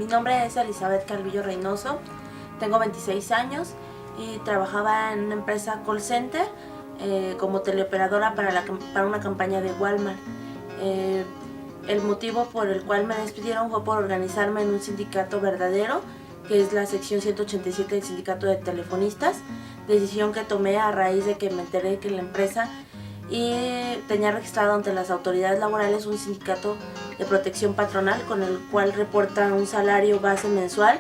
Mi nombre es Elizabeth Calvillo Reynoso, tengo 26 años y trabajaba en una empresa call center como teleoperadora para una campaña de Walmart. El motivo por el cual me despidieron fue por organizarme en un sindicato verdadero, que es la sección 187 del sindicato de telefonistas, decisión que tomé a raíz de que me enteré que la empresa tenía registrado ante las autoridades laborales un sindicato de protección patronal con el cual reporta un salario base mensual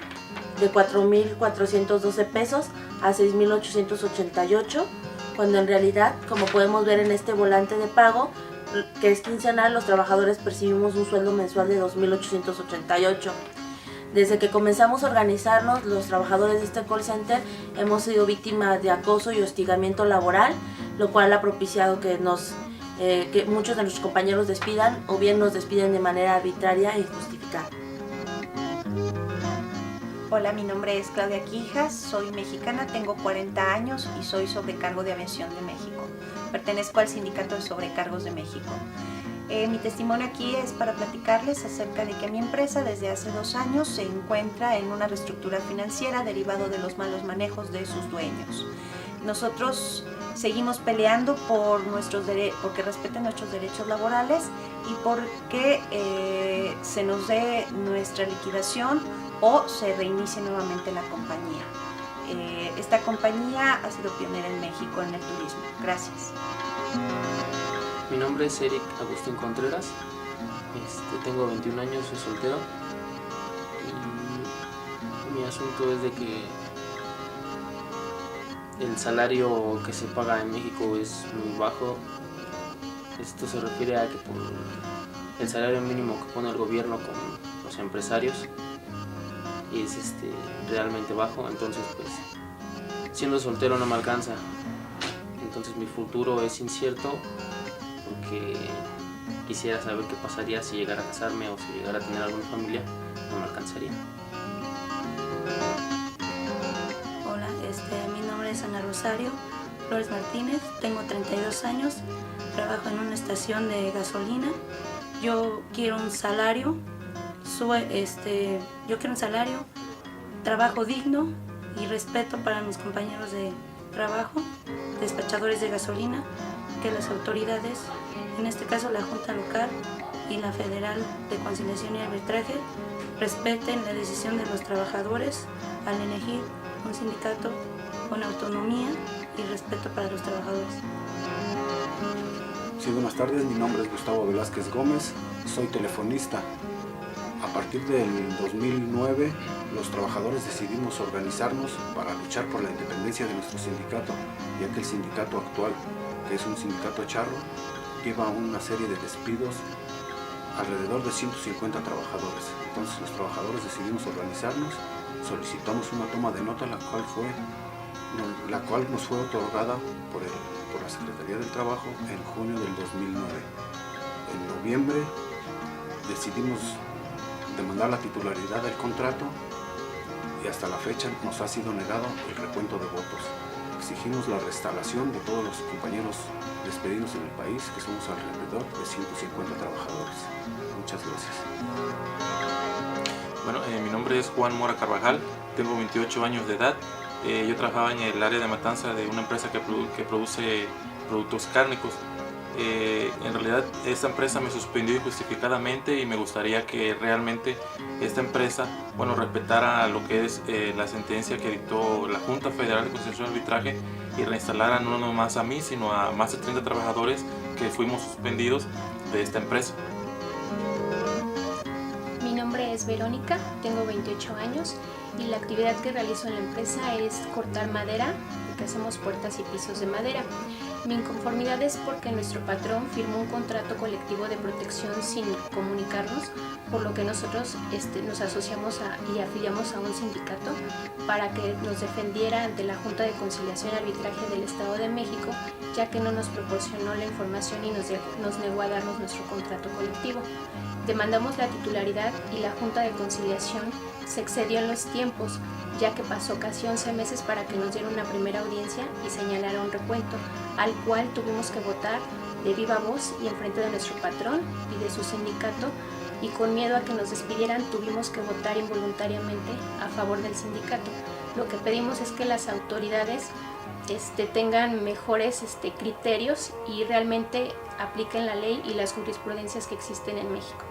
de 4.412 pesos a 6.888, cuando en realidad, como podemos ver en este volante de pago, que es quincenal, los trabajadores percibimos un sueldo mensual de 2.888. Desde que comenzamos a organizarnos, los trabajadores de este call center hemos sido víctimas de acoso y hostigamiento laboral, lo cual ha propiciado que muchos de nuestros compañeros despidan o bien nos despiden de manera arbitraria e injustificada. Hola, mi nombre es Claudia Quijas, soy mexicana, tengo 40 años y soy sobrecargo de Aviación de México. Pertenezco al Sindicato de Sobrecargos de México. Mi testimonio aquí es para platicarles acerca de que mi empresa desde hace 2 años se encuentra en una reestructura financiera derivado de los malos manejos de sus dueños. Nosotros seguimos peleando porque respeten nuestros derechos laborales y porque se nos dé nuestra liquidación o se reinicie nuevamente la compañía. Esta compañía ha sido pionera en México en el turismo. Gracias. Mi nombre es Eric Agustín Contreras, tengo 21 años, soy soltero y mi asunto es de que el salario que se paga en México es muy bajo. Esto se refiere a que por el salario mínimo que pone el gobierno con los empresarios es realmente bajo, entonces pues siendo soltero no me alcanza, entonces mi futuro es incierto porque quisiera saber qué pasaría si llegara a casarme o si llegara a tener alguna familia, no me alcanzaría. Hola, mi nombre es Ana Rosario Flores Martínez, tengo 32 años, trabajo en una estación de gasolina. Yo quiero un salario, trabajo digno y respeto para mis compañeros de trabajo, despachadores de gasolina, que las autoridades, en este caso la Junta Local y la Federal de Conciliación y Arbitraje, respeten la decisión de los trabajadores al elegir un sindicato con autonomía y respeto para los trabajadores. Sí, buenas tardes, mi nombre es Gustavo Velázquez Gómez, soy telefonista. A partir del 2009, los trabajadores decidimos organizarnos para luchar por la independencia de nuestro sindicato, ya que el sindicato actual, que es un sindicato charro, lleva una serie de despidos alrededor de 150 trabajadores. Entonces los trabajadores decidimos organizarnos, solicitamos una toma de nota, la cual nos fue otorgada por la Secretaría del Trabajo en junio del 2009. En noviembre decidimos demandar la titularidad del contrato y hasta la fecha nos ha sido negado el recuento de votos. Exigimos la reinstalación de todos los compañeros despedidos en el país, que somos alrededor de 150 trabajadores. Muchas gracias. Bueno, mi nombre es Juan Mora Carvajal, tengo 28 años de edad. Yo trabajaba en el área de matanza de una empresa que produce productos cárnicos. En realidad esta empresa me suspendió injustificadamente y me gustaría que realmente esta empresa respetara lo que es la sentencia que dictó la Junta Federal de Conciliación y Arbitraje y reinstalara no nomás a mí, sino a más de 30 trabajadores que fuimos suspendidos de esta empresa. Mi nombre es Verónica, tengo 28 años y la actividad que realizo en la empresa es cortar madera, porque hacemos puertas y pisos de madera. Mi inconformidad es porque nuestro patrón firmó un contrato colectivo de protección sin comunicarnos, por lo que nosotros nos asociamos y afiliamos a un sindicato para que nos defendiera ante la Junta de Conciliación y Arbitraje del Estado de México, ya que no nos proporcionó la información y nos negó a darnos nuestro contrato colectivo. Demandamos la titularidad y la Junta de Conciliación se excedió en los tiempos, ya que pasó casi 11 meses para que nos diera una primera audiencia y señalara un recuento, al cual tuvimos que votar de viva voz y en frente de nuestro patrón y de su sindicato y con miedo a que nos despidieran tuvimos que votar involuntariamente a favor del sindicato. Lo que pedimos es que las autoridades tengan mejores criterios y realmente apliquen la ley y las jurisprudencias que existen en México.